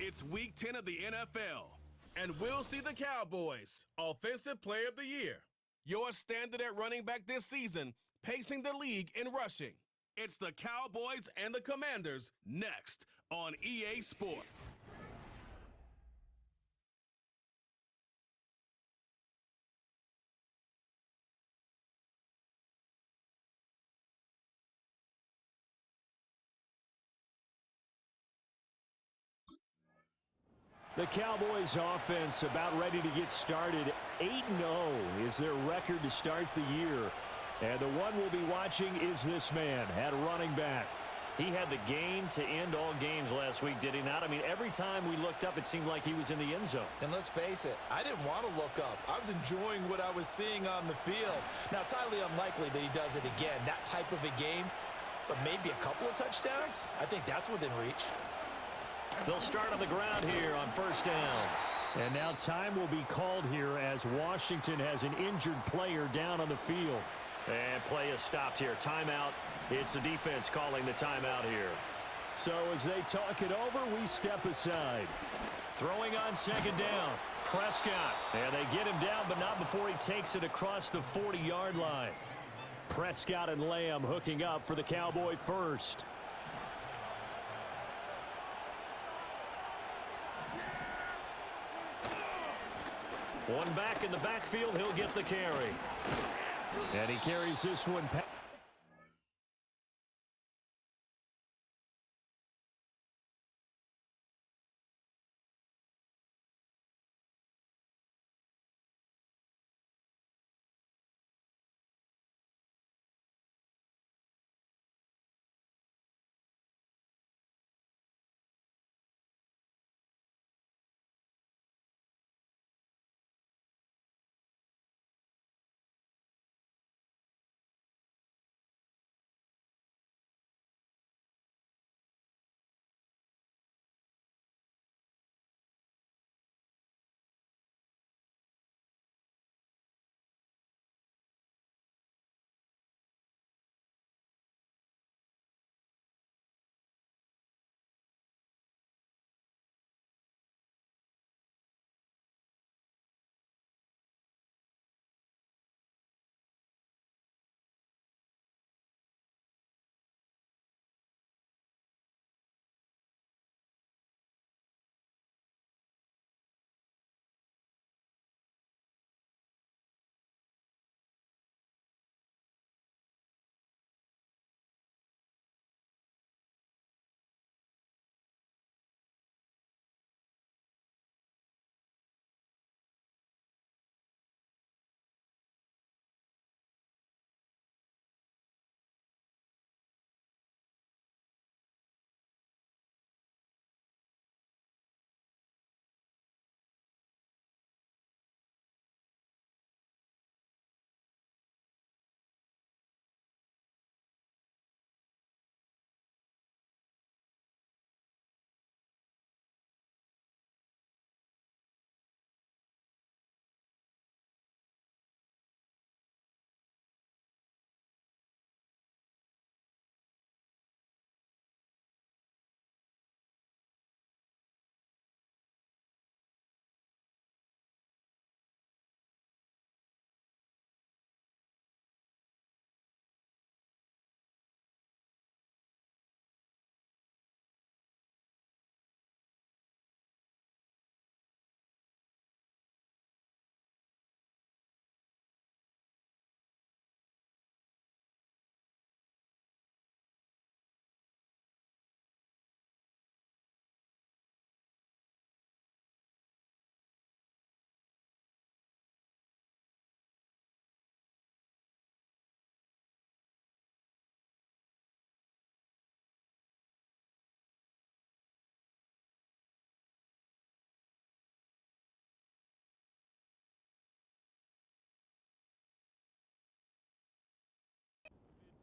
It's Week 10 of the NFL, and we'll see the Cowboys, Offensive Player of the Year. Your standard at running back this season, pacing the league in rushing. It's the Cowboys and the Commanders next on EA Sports. The Cowboys offense about ready to get started. 8-0 is their record to start the year. And the one we'll be watching is this man at running back. He had the game to end all games last week, did he not? I mean, every time we looked up, it seemed like he was in the end zone. And let's face it, I didn't want to look up. I was enjoying what I was seeing on the field. Now, it's highly unlikely that he does it again, that type of a game, but maybe a couple of touchdowns? I think that's within reach. They'll start on the ground here on first down. And now time will be called here as Washington has an injured player down on the field. And play is stopped here. Timeout. It's the defense calling the timeout here. So as they talk it over, we step aside. Throwing on second down. Prescott. And they get him down, but not before he takes it across the 40-yard line. Prescott and Lamb hooking up for the Cowboy first. One back in the backfield, he'll get the carry. And he carries this one.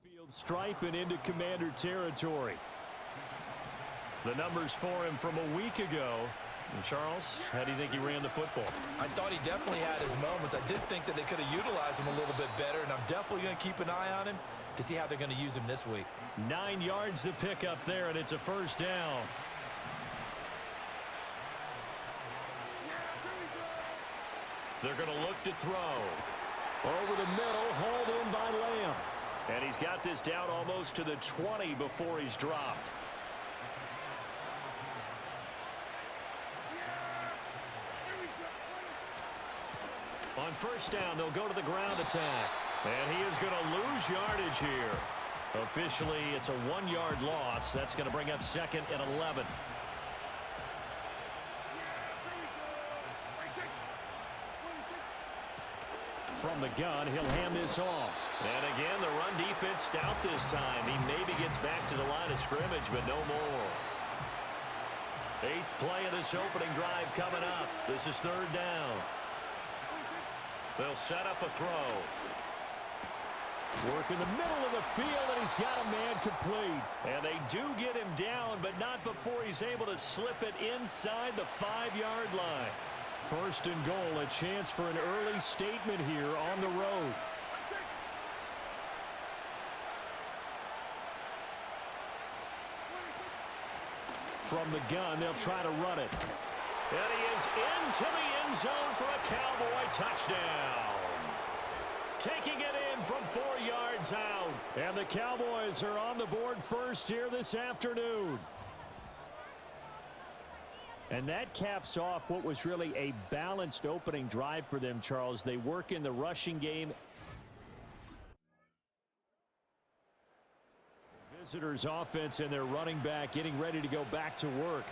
Midfield stripe and into Commander territory. The numbers for him from a week ago. And Charles, how do you think he ran the football? I thought he definitely had his moments. I did think that they could have utilized him a little bit better, and I'm definitely going to keep an eye on him to see how they're going to use him this week. 9 yards to pick up there, and it's a first down. They're going to look to throw. Over the middle, hauled in by Lamb. And he's got this down almost to the 20 before he's dropped. On first down, they'll go to the ground attack. And he is going to lose yardage here. Officially, it's a 1-yard loss. That's going to bring up 2nd and 11. From the gun, he'll hand this off. And again, the run defense stout this time. He maybe gets back to the line of scrimmage, but no more. 8th play of this opening drive coming up. This is 3rd down. They'll set up a throw. Work in the middle of the field, and he's got a man complete. And they do get him down, but not before he's able to slip it inside the 5-yard line. 1st and goal, a chance for an early statement here on the road. From the gun, they'll try to run it. And he is into the end zone for a Cowboy touchdown. Taking it in from 4 yards out. And the Cowboys are on the board first here this afternoon. And that caps off what was really a balanced opening drive for them, Charles. They work in the rushing game. Visitors offense and their running back getting ready to go back to work.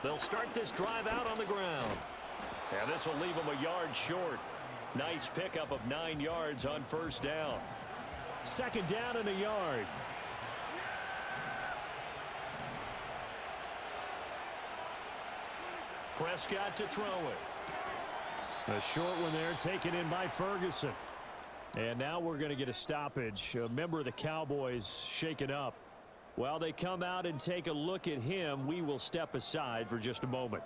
They'll start this drive out on the ground. And this will leave them a yard short. Nice pickup of 9 yards on first down. 2nd down and a yard. Prescott to throw it. A short one there taken in by Ferguson. And now we're going to get a stoppage. A member of the Cowboys shaken up. While they come out and take a look at him, we will step aside for just a moment.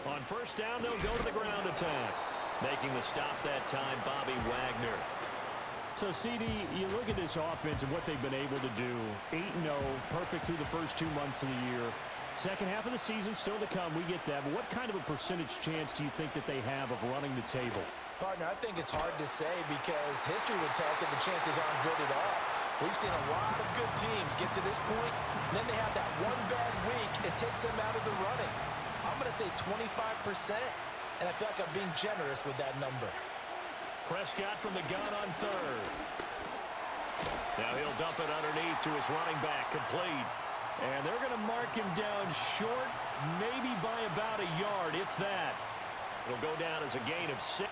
On first down, they'll go to the ground attack. Making the stop that time, Bobby Wagner. So, CD, you look at this offense and what they've been able to do. 8-0, perfect through the first 2 months of the year. Second half of the season still to come. We get that. But what kind of a percentage chance do you think that they have of running the table? Partner, I think it's hard to say because history would tell us that the chances aren't good at all. We've seen a lot of good teams get to this point, and then they have that one bad week. It takes them out of the running. I'm going to say 25%, and I feel like I'm being generous with that number. Prescott from the gun on 3rd. Now he'll dump it underneath to his running back, complete. And they're going to mark him down short, maybe by about a yard, if that. It'll go down as a gain of 6.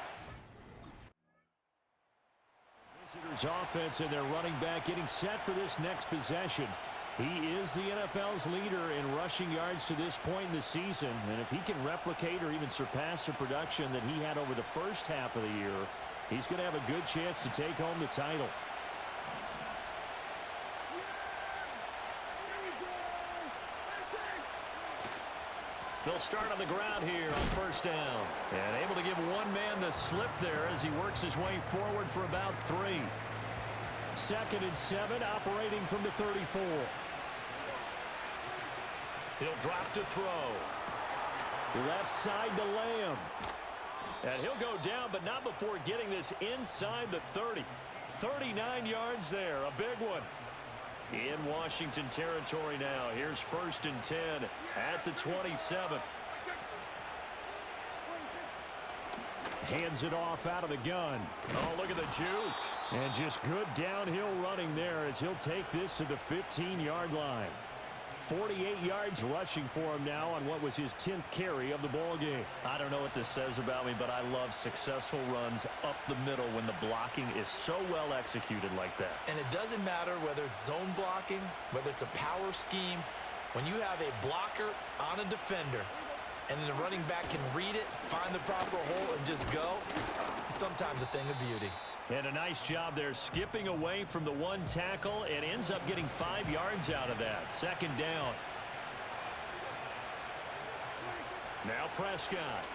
Visitors offense and their running back getting set for this next possession. He is the NFL's leader in rushing yards to this point in the season. And if he can replicate or even surpass the production that he had over the first half of the year, he's going to have a good chance to take home the title. They'll start on the ground here on first down. And able to give one man the slip there as he works his way forward for about 3. 2nd and 7, operating from the 34. He'll drop to throw. Left side to Lamb. And he'll go down, but not before getting this inside the 30. 39 yards there, a big one. In Washington territory now. Here's 1st and 10 at the 27. Hands it off out of the gun. Oh, look at the juke. And just good downhill running there as he'll take this to the 15-yard line. 48 yards rushing for him now on what was his 10th carry of the ball game. I don't know what this says about me, but I love successful runs up the middle when the blocking is so well executed like that. And it doesn't matter whether it's zone blocking, whether it's a power scheme. When you have a blocker on a defender and then the running back can read it, find the proper hole, and just go, sometimes a thing of beauty. And a nice job there skipping away from the one tackle and ends up getting 5 yards out of that. Second down. Now Prescott.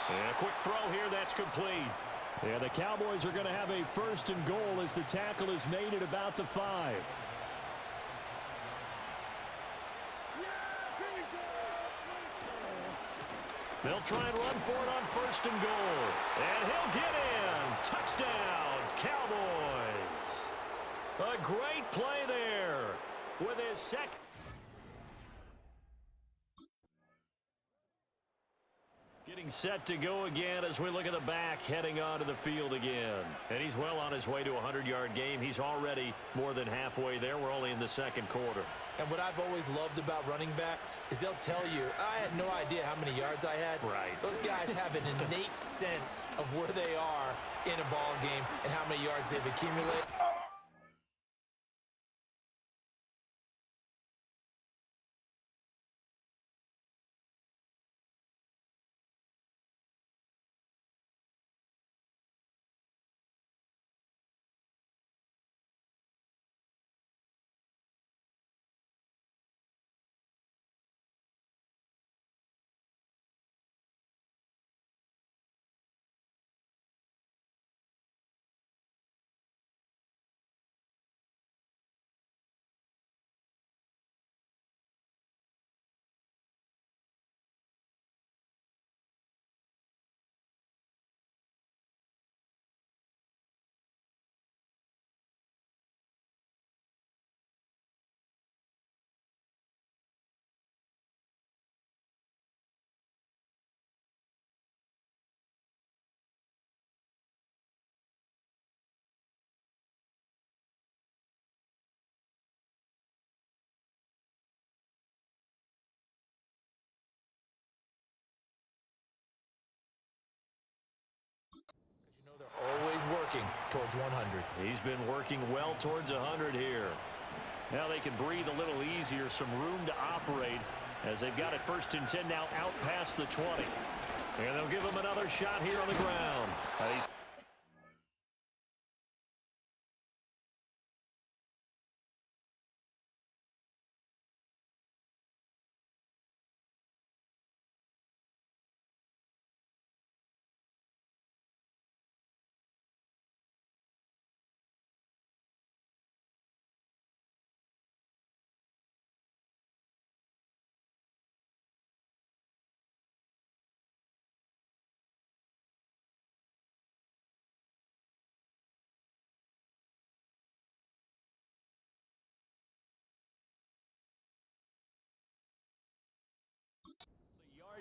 And a quick throw here, that's complete. Yeah, the Cowboys are going to have a 1st and goal as the tackle is made at about the 5. They'll try and run for it on 1st and goal. And he'll get in. Touchdown, Cowboys. A great play there with his second. Getting set to go again as we look at the back heading onto the field again. And he's well on his way to a 100-yard game. He's already more than halfway there. We're only in the second quarter. And what I've always loved about running backs is they'll tell you, I had no idea how many yards I had. Right. Those guys have an innate sense of where they are in a ball game and how many yards they've accumulated. They're always working towards 100. He's been working well towards 100 here. Now they can breathe a little easier, some room to operate as they've got it 1st and 10 now out past the 20. And they'll give him another shot here on the ground.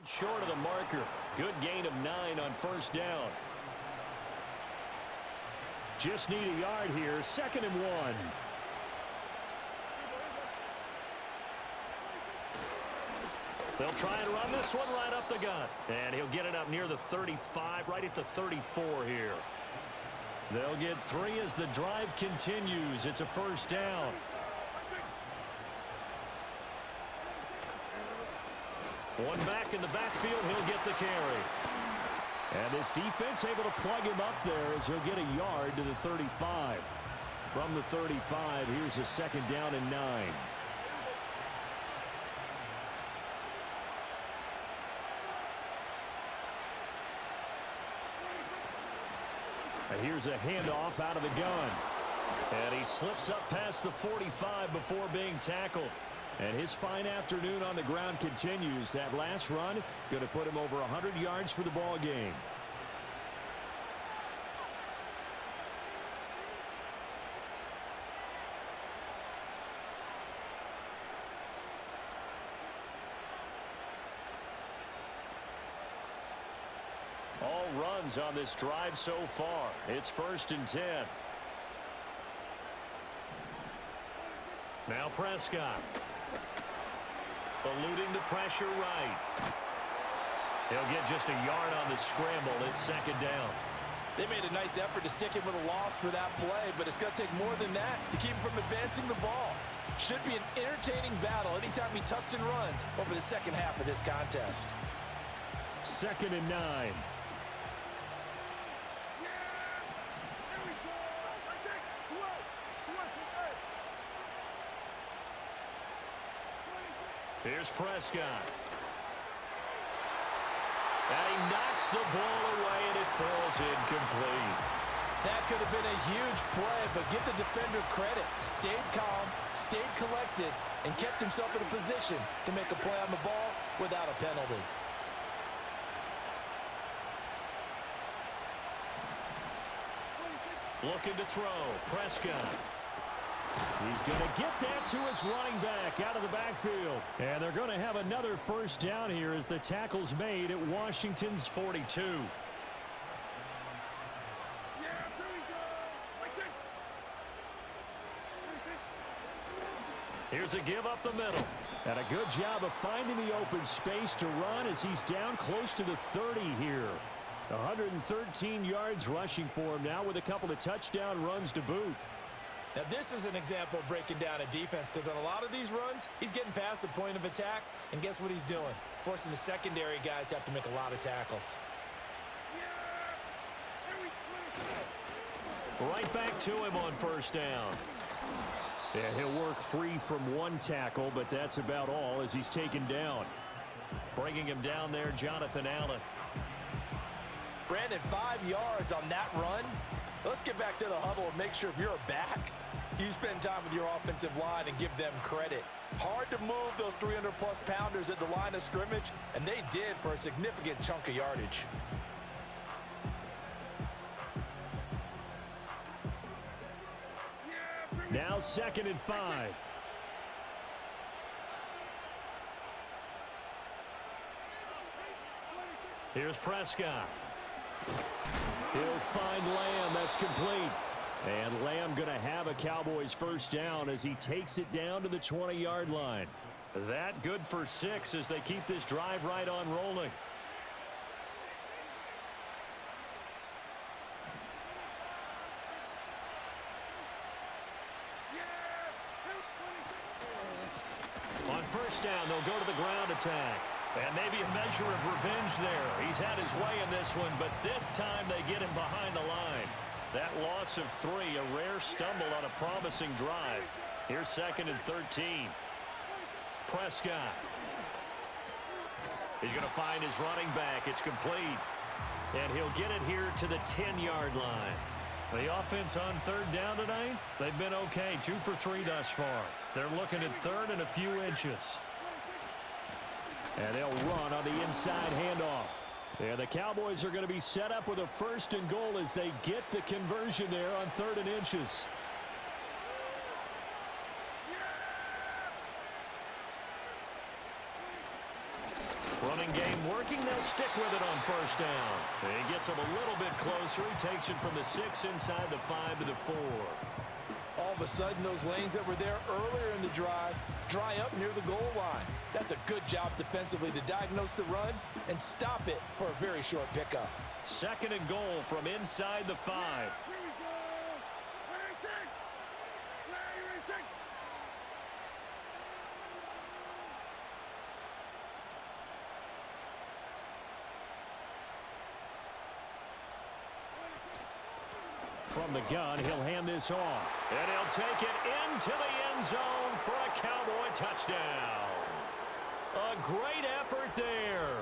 Short of the marker. Good gain of 9 on 1st down. Just need a yard here. 2nd and 1. They'll try and run this one right up the gut. And he'll get it up near the 35, right at the 34 here. They'll get 3 as the drive continues. It's a 1st down. One back in the backfield, he'll get the carry. And this defense able to plug him up there as he'll get a yard to the 35. From the 35, here's a 2nd down and 9. And here's a handoff out of the gun. And he slips up past the 45 before being tackled. And his fine afternoon on the ground continues. That last run going to put him over 100 yards for the ball game. All runs on this drive so far. It's 1st and 10. Now Prescott. Eluding the pressure right. He'll get just a yard on the scramble. It's 2nd down. They made a nice effort to stick him with a loss for that play, but it's going to take more than that to keep him from advancing the ball. Should be an entertaining battle anytime he tucks and runs over the second half of this contest. 2nd and 9. Here's Prescott. And he knocks the ball away, and it falls incomplete. That could have been a huge play, but give the defender credit. Stayed calm, stayed collected, and kept himself in a position to make a play on the ball without a penalty. Looking to throw. Prescott. He's going to get that to his running back out of the backfield. And they're going to have another first down here as the tackle's made at Washington's 42. Here's a give up the middle. And a good job of finding the open space to run as he's down close to the 30 here. 113 yards rushing for him now with a couple of touchdown runs to boot. Now, this is an example of breaking down a defense because on a lot of these runs, he's getting past the point of attack, and guess what he's doing? Forcing the secondary guys to have to make a lot of tackles. Right back to him on first down. Yeah, he'll work free from one tackle, but that's about all as he's taken down. Bringing him down there, Jonathan Allen. Brandon, 5 yards on that run. Let's get back to the huddle and make sure if you're a back, you spend time with your offensive line and give them credit. Hard to move those 300-plus pounders at the line of scrimmage, and they did for a significant chunk of yardage. Now 2nd and 5. Here's Prescott. He'll find Lamb. That's complete. And Lamb going to have a Cowboys first down as he takes it down to the 20-yard line. That good for 6 as they keep this drive right on rolling. On first down, they'll go to the ground attack. And maybe a measure of revenge there. He's had his way in this one, but this time they get him behind the line. That loss of 3, a rare stumble on a promising drive. Here's 2nd and 13. Prescott. He's going to find his running back. It's complete. And he'll get it here to the 10-yard line. The offense on 3rd down tonight, they've been okay. 2 for 3 thus far. They're looking at 3rd and a few inches. And they'll run on the inside handoff. And the Cowboys are going to be set up with a 1st and goal as they get the conversion there on 3rd and inches. Running game working. They'll stick with it on first down. He gets him a little bit closer. He takes it from the 6 inside the 5 to the 4. All of a sudden, those lanes that were there earlier in the drive dry up near the goal line. That's a good job defensively to diagnose the run and stop it for a very short pickup. 2nd and goal from inside the 5. From the gun, he'll hand this off. And he'll take it into the end zone for a Cowboy touchdown. A great effort there.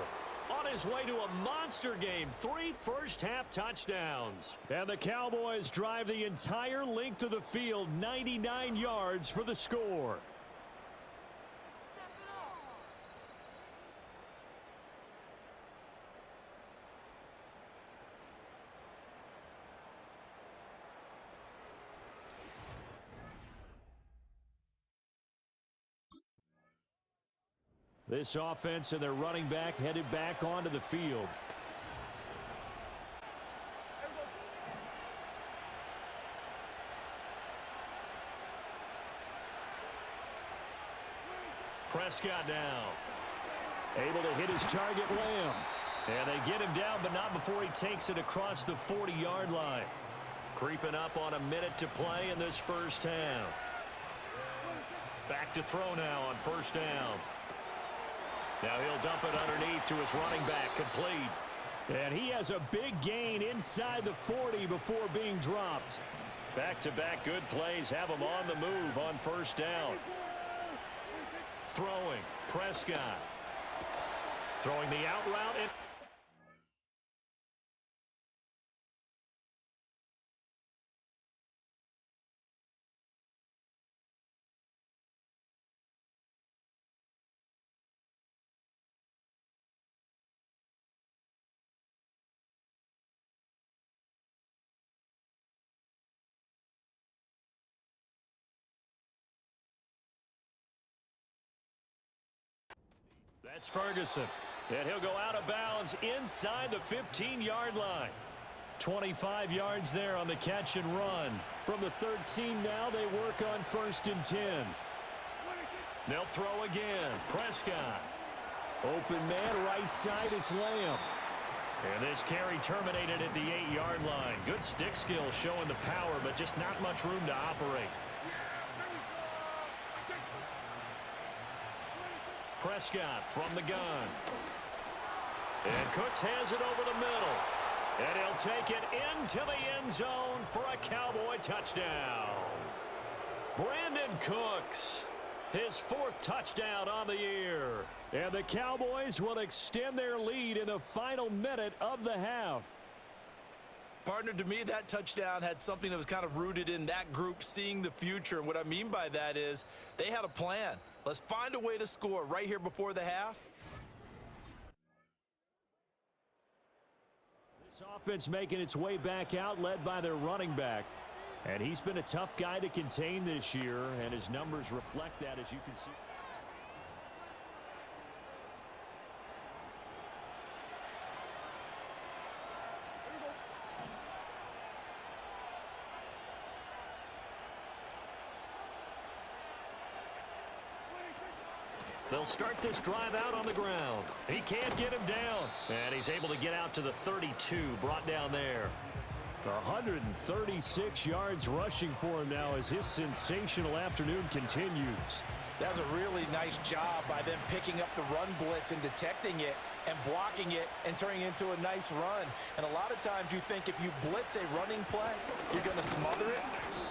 On his way to a monster game, 3 first-half touchdowns. And the Cowboys drive the entire length of the field, 99 yards for the score. This offense and their running back headed back onto the field. Prescott now. Able to hit his target, Lamb. And they get him down, but not before he takes it across the 40-yard line. Creeping up on a minute to play in this first half. Back to throw now on first down. Now he'll dump it underneath to his running back, complete. And he has a big gain inside the 40 before being dropped. Back-to-back good plays have him on the move on first down. Throwing, Prescott. Throwing the out route. And that's Ferguson. And he'll go out of bounds inside the 15-yard line. 25 yards there on the catch and run. From the 13 now, they work on 1st and 10. They'll throw again. Prescott. Open man, right side, it's Lamb. And this carry terminated at the 8-yard line. Good stick skill showing the power, but just not much room to operate. Prescott from the gun. And Cooks has it over the middle. And he'll take it into the end zone for a Cowboy touchdown. Brandon Cooks, his 4th touchdown on the year. And the Cowboys will extend their lead in the final minute of the half. Partner, to me, that touchdown had something that was kind of rooted in that group seeing the future. And what I mean by that is they had a plan. Let's find a way to score right here before the half. This offense making its way back out, led by their running back. And he's been a tough guy to contain this year, and his numbers reflect that, as you can see. They'll start this drive out on the ground. He can't get him down. And he's able to get out to the 32, brought down there. 136 yards rushing for him now as his sensational afternoon continues. That was a really nice job by them picking up the run blitz and detecting it and blocking it and turning it into a nice run. And a lot of times you think if you blitz a running play, you're going to smother it.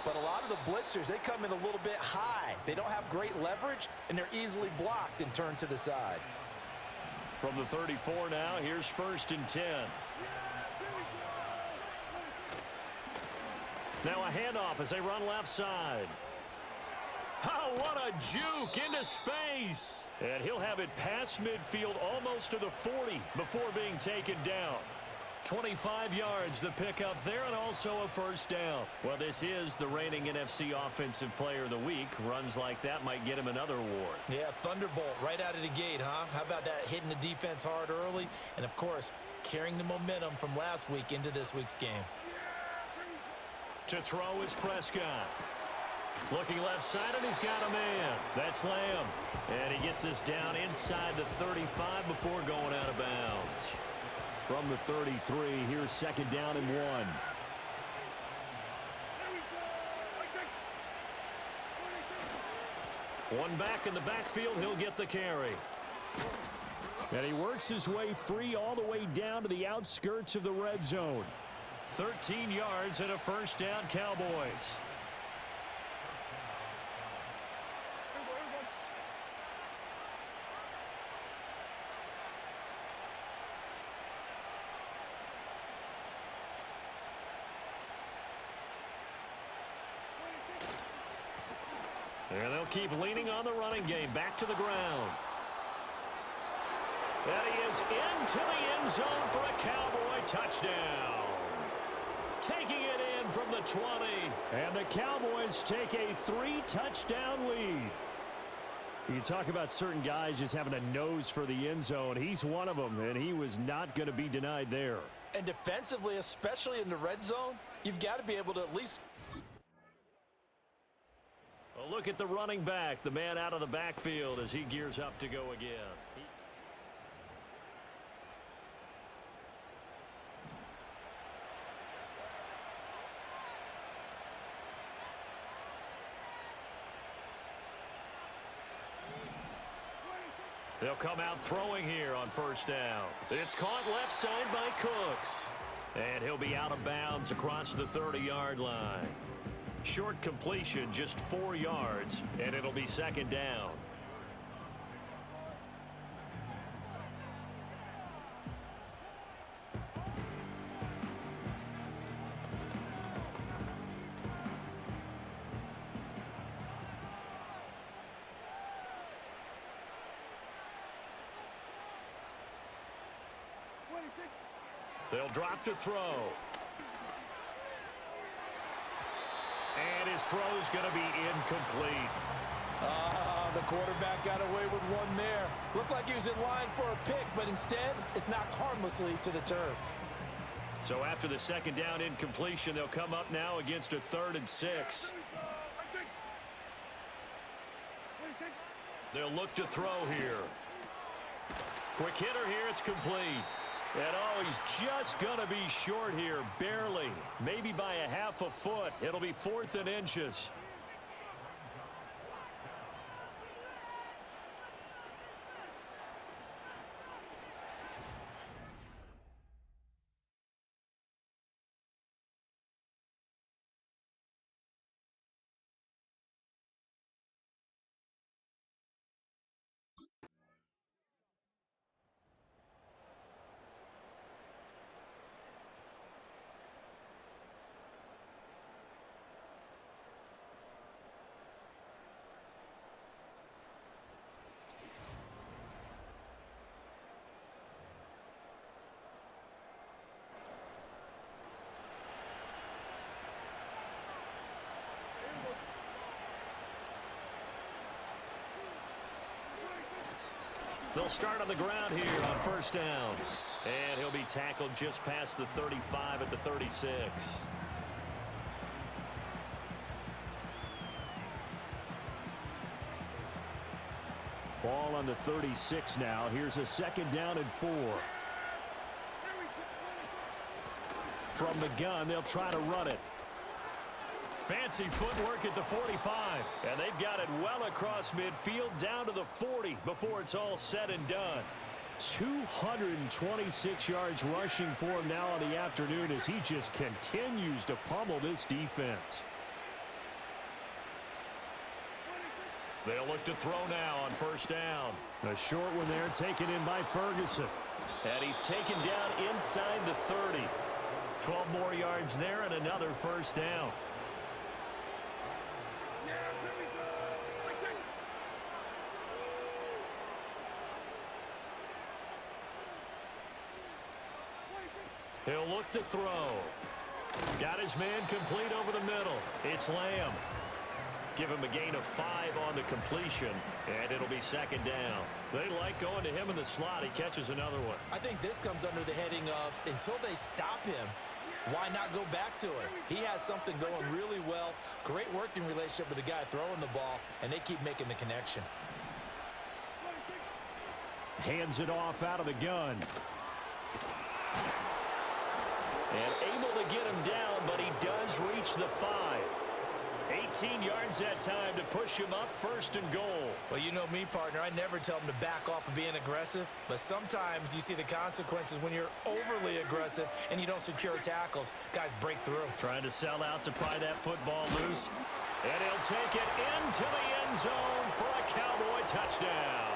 But a lot of the blitzers, they come in a little bit high. They don't have great leverage, and they're easily blocked and turned to the side. From the 34 now, here's 1st and 10. Now a handoff as they run left side. Oh, what a juke into space. And he'll have it past midfield almost to the 40 before being taken down. 25 yards the pickup there, and also a 1st down. Well, this is the reigning NFC Offensive Player of the Week. Runs like that might get him another award. Yeah, thunderbolt right out of the gate, huh? How about that, hitting the defense hard early? And, of course, carrying the momentum from last week into this week's game. To throw is Prescott. Looking left side, and he's got a man. That's Lamb. And he gets this down inside the 35 before going out of bounds. From the 33, here's 2nd down and 1. One back in the backfield, he'll get the carry. And he works his way free all the way down to the outskirts of the red zone. 13 yards and a 1st down, Cowboys. And they'll keep leaning on the running game. Back to the ground. And he is into the end zone for a Cowboy touchdown. Taking it in from the 20. And the Cowboys take a 3-touchdown lead. You talk about certain guys just having a nose for the end zone. He's one of them, and he was not going to be denied there. And defensively, especially in the red zone, you've got to be able to at least... A look at the running back, the man out of the backfield as he gears up to go again. They'll come out throwing here on 1st down. It's caught left side by Cooks. And he'll be out of bounds across the 30-yard line. Short completion, just 4 yards, and it'll be 2nd down. They'll drop to throw. And his throw's going to be incomplete. The quarterback got away with one there. Looked like he was in line for a pick, but instead, it's knocked harmlessly to the turf. So after the second down incompletion, they'll come up now against a 3rd and 6. They'll look to throw here. Quick hitter here, it's complete. And oh, he's just going to be short here, barely. Maybe by a half a foot. It'll be 4th and inches. They'll start on the ground here on 1st down. And he'll be tackled just past the 35 at the 36. Ball on the 36 now. Here's a 2nd down and 4. From the gun, they'll try to run it. Fancy footwork at the 45. And they've got it well across midfield down to the 40 before it's all said and done. 226 yards rushing for him now in the afternoon as he just continues to pummel this defense. They'll look to throw now on 1st down. A short one there taken in by Ferguson. And he's taken down inside the 30. 12 more yards there and another 1st down. He'll look to throw. Got his man complete over the middle. It's Lamb. Give him a gain of 5 on the completion, and it'll be 2nd down. They like going to him in the slot. He catches another one. I think this comes under the heading of until they stop him, why not go back to it? He has something going really well. Great working relationship with the guy throwing the ball, and they keep making the connection. Hands it off out of the gun. And able to get him down, but he does reach the 5. 18 yards that time to push him up 1st and goal. Well, you know me, partner. I never tell him to back off of being aggressive, but sometimes you see the consequences when you're overly aggressive and you don't secure tackles. Guys break through. Trying to sell out to pry that football loose. And he'll take it into the end zone for a Cowboy touchdown.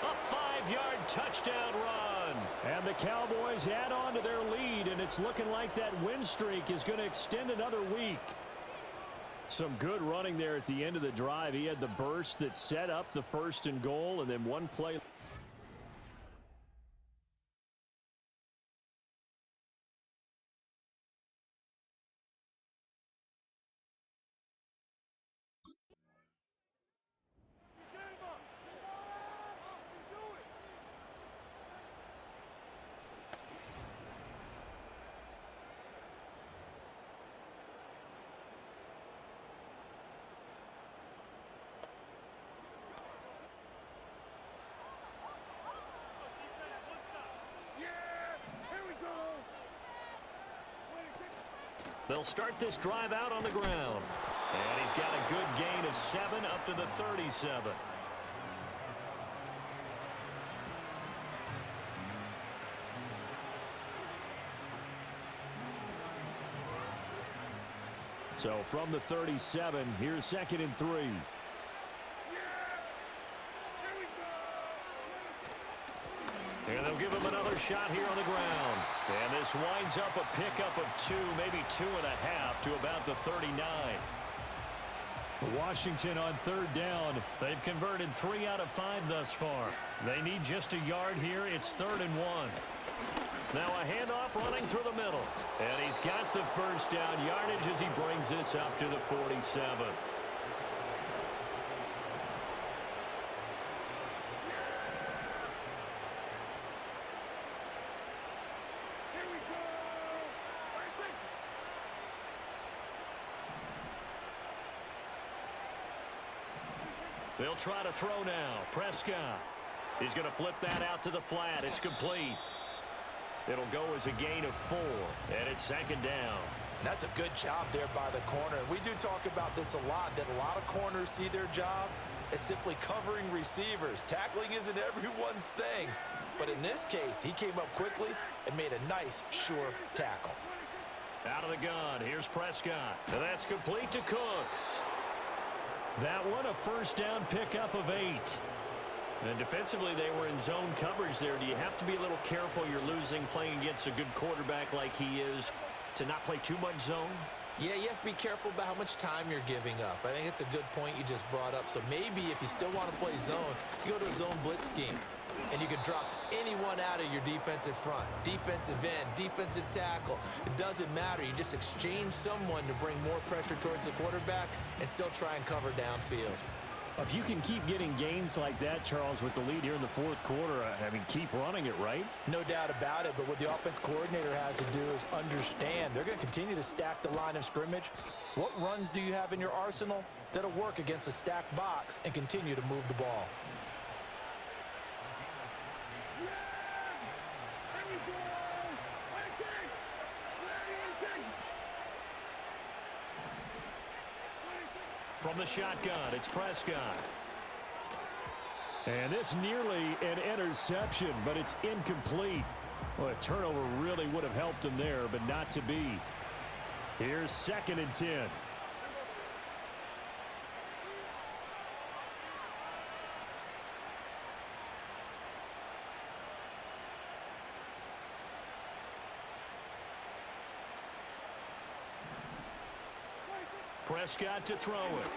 A 5-yard touchdown run. And the Cowboys add on to their lead, and it's looking like that win streak is going to extend another week. Some good running there at the end of the drive. He had the burst that set up the 1st and goal, and then one play. They'll start this drive out on the ground. And he's got a good gain of 7 up to the 37. So from the 37, here's 2nd and 3. And they'll give him another shot here on the ground. And this winds up a pickup of 2, maybe 2.5 to about the 39. Washington on 3rd down. They've converted 3 out of 5 thus far. They need just a yard here. It's 3rd and 1. Now a handoff running through the middle. And he's got the first down yardage as he brings this up to the 47. They'll try to throw now. Prescott. He's going to flip that out to the flat. It's complete. It'll go as a gain of 4, and it's second down. That's a good job there by the corner. We do talk about this a lot, that a lot of corners see their job as simply covering receivers. Tackling isn't everyone's thing. But in this case, he came up quickly and made a nice, sure tackle. Out of the gun, here's Prescott. And that's complete to Cooks. That one a first down pickup of 8. And defensively, they were in zone coverage there. Do you have to be a little careful you're losing playing against a good quarterback like he is to not play too much zone? Yeah, you have to be careful about how much time you're giving up. I think it's a good point you just brought up. So maybe if you still want to play zone, you go to a zone blitz scheme. And you can drop anyone out of your defensive front. Defensive end, defensive tackle. It doesn't matter. You just exchange someone to bring more pressure towards the quarterback and still try and cover downfield. If you can keep getting gains like that, Charles, with the lead here in the fourth quarter, I mean, keep running it, right? No doubt about it, but what the offense coordinator has to do is understand. They're going to continue to stack the line of scrimmage. What runs do you have in your arsenal that'll work against a stacked box and continue to move the ball? From the shotgun, it's Prescott. And this nearly an interception, but it's incomplete. Well, a turnover really would have helped him there, but not to be. Here's 2nd and 10. Prescott to throw it.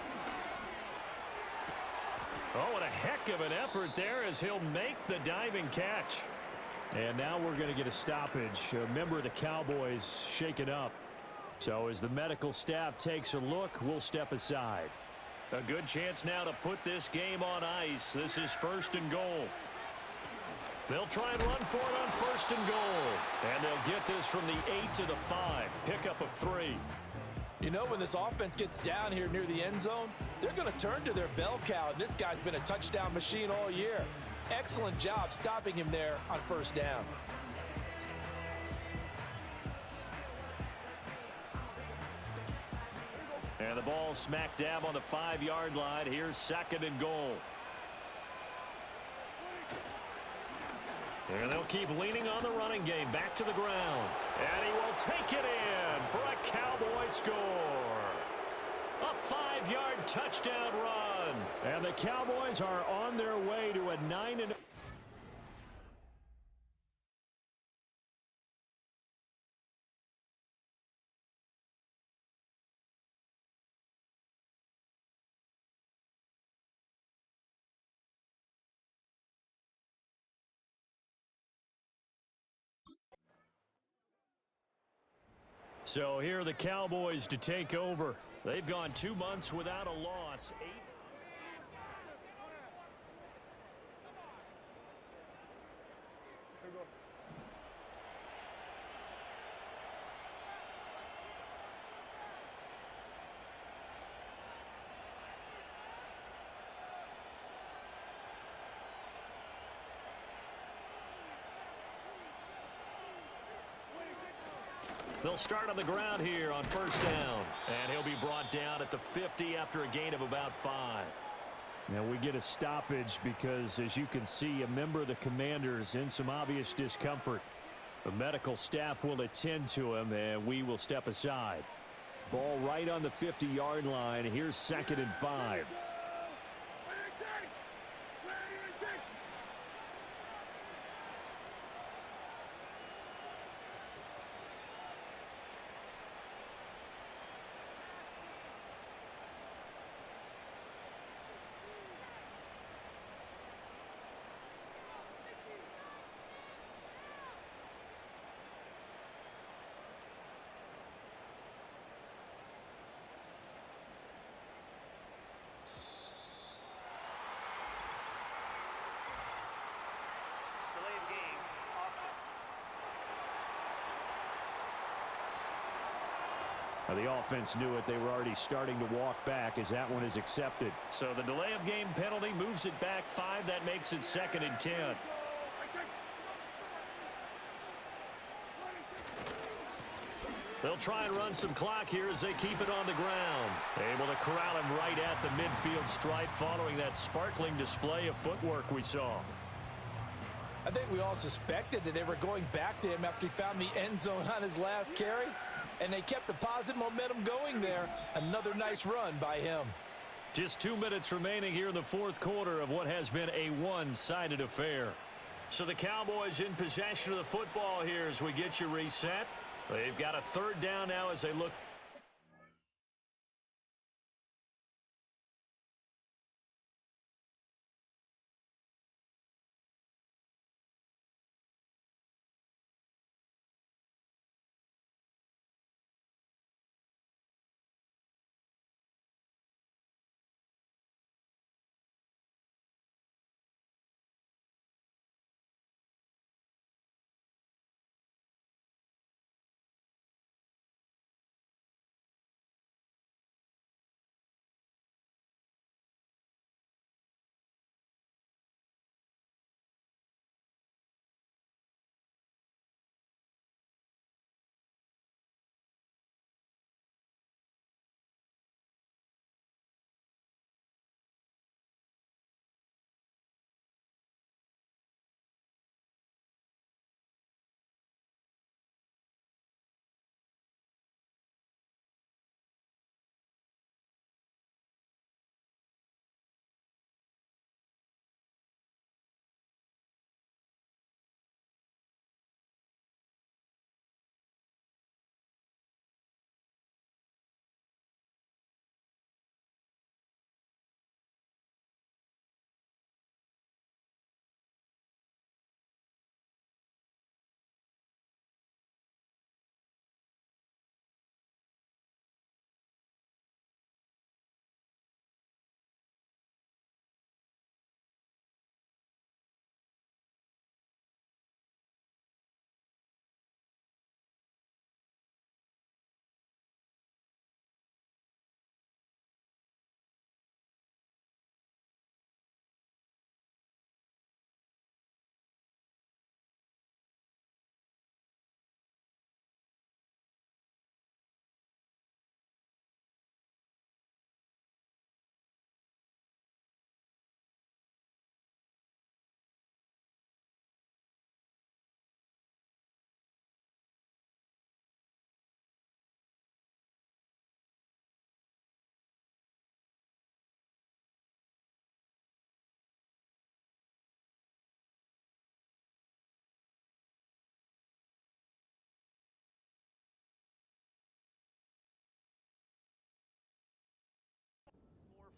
Oh, what a heck of an effort there as he'll make the diving catch. And now we're going to get a stoppage. A member of the Cowboys shaken up. So as the medical staff takes a look, we'll step aside. A good chance now to put this game on ice. This is 1st and goal. They'll try and run for it on 1st and goal. And they'll get this from the 8 to the 5. Pickup of 3. You know, when this offense gets down here near the end zone, they're going to turn to their bell cow, and this guy's been a touchdown machine all year. Excellent job stopping him there on 1st down. And the ball smack dab on the 5-yard line. Here's 2nd and goal. And they'll keep leaning on the running game. Back to the ground. And he will take it in for a Cowboy score. A 5-yard touchdown run. And the Cowboys are on their way to a 9-0. So here are the Cowboys to take over. They've gone 2 months without a loss. 8. They'll start on the ground here on 1st down. And he'll be brought down at the 50 after a gain of about 5. Now we get a stoppage because, as you can see, a member of the Commanders in some obvious discomfort. The medical staff will attend to him, and we will step aside. Ball right on the 50-yard line. Here's 2nd and 5. The offense knew it. They were already starting to walk back as that one is accepted. So the delay of game penalty moves it back 5. That makes it 2nd and 10. They'll try and run some clock here as they keep it on the ground. Able to corral him right at the midfield stripe following that sparkling display of footwork we saw. I think we all suspected that they were going back to him after he found the end zone on his last carry, and they kept the positive momentum going there. Another nice run by him. Just 2 minutes remaining here in the fourth quarter of what has been a one-sided affair. So the Cowboys in possession of the football here as we get you reset. They've got a 3rd down now as they look.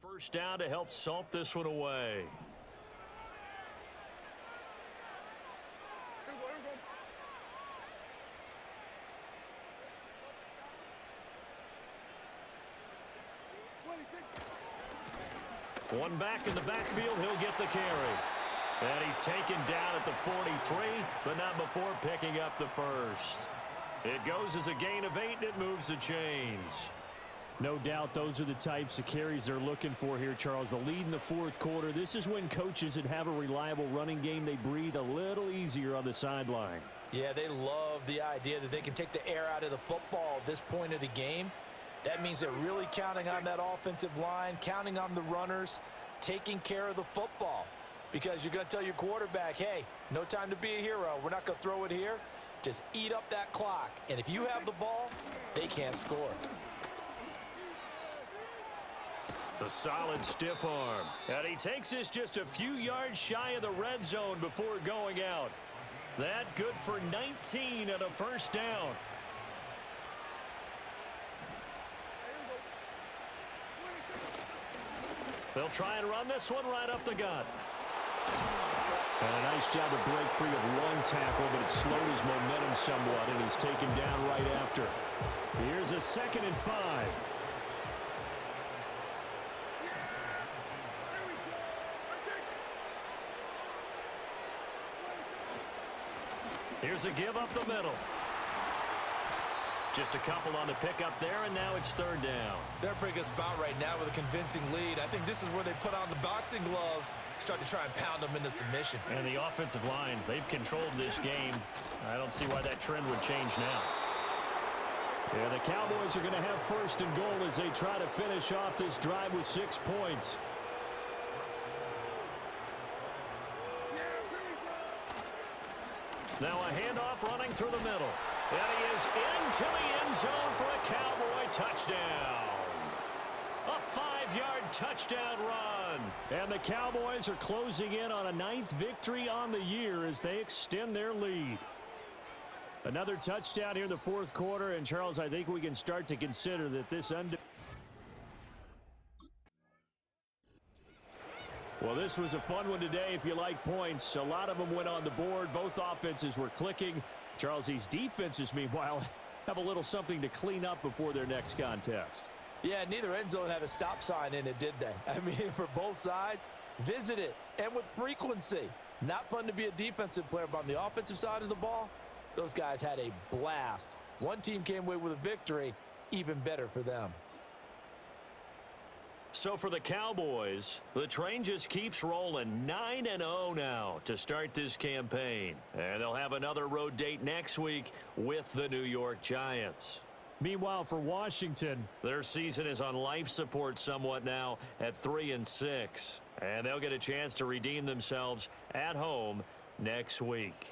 First down to help salt this one away. One back in the backfield, he'll get the carry. And he's taken down at the 43, but not before picking up the first. It goes as a gain of 8, and it moves the chains. No doubt those are the types of carries they're looking for here, Charles. The lead in the fourth quarter. This is when coaches that have a reliable running game, they breathe a little easier on the sideline. Yeah, they love the idea that they can take the air out of the football at this point of the game. That means they're really counting on that offensive line, counting on the runners, taking care of the football. Because you're going to tell your quarterback, hey, no time to be a hero. We're not going to throw it here. Just eat up that clock. And if you have the ball, they can't score. The solid stiff arm. And he takes this just a few yards shy of the red zone before going out. That good for 19 and a first down. They'll try and run this one right up the gut. And a nice job to break free of one tackle, but it slowed his momentum somewhat, and he's taken down right after. Here's a 2nd and 5. Here's a give up the middle. Just a couple on the pickup there, and now it's third down. They're bringing us about right now with a convincing lead. I think this is where they put on the boxing gloves, start to try and pound them into submission. And the offensive line, they've controlled this game. I don't see why that trend would change now. Yeah, the Cowboys are going to have first and goal as they try to finish off this drive with 6 points. Now a handoff running through the middle. And he is into the end zone for a Cowboy touchdown. A 5-yard touchdown run. And the Cowboys are closing in on a 9th victory on the year as they extend their lead. Another touchdown here in the 4th quarter. And, Charles, I think we can start to consider that this Well, this was a fun one today if you like points. A lot of them went on the board. Both offenses were clicking. Charles, these defenses, meanwhile, have a little something to clean up before their next contest. Yeah, neither end zone had a stop sign in it, did they? I mean, for both sides, visit it, and with frequency. Not fun to be a defensive player, but on the offensive side of the ball, those guys had a blast. One team came away with a victory, even better for them. So for the Cowboys, the train just keeps rolling 9-0 now to start this campaign. And they'll have another road date next week with the New York Giants. Meanwhile, for Washington, their season is on life support somewhat now at 3-6. And they'll get a chance to redeem themselves at home next week.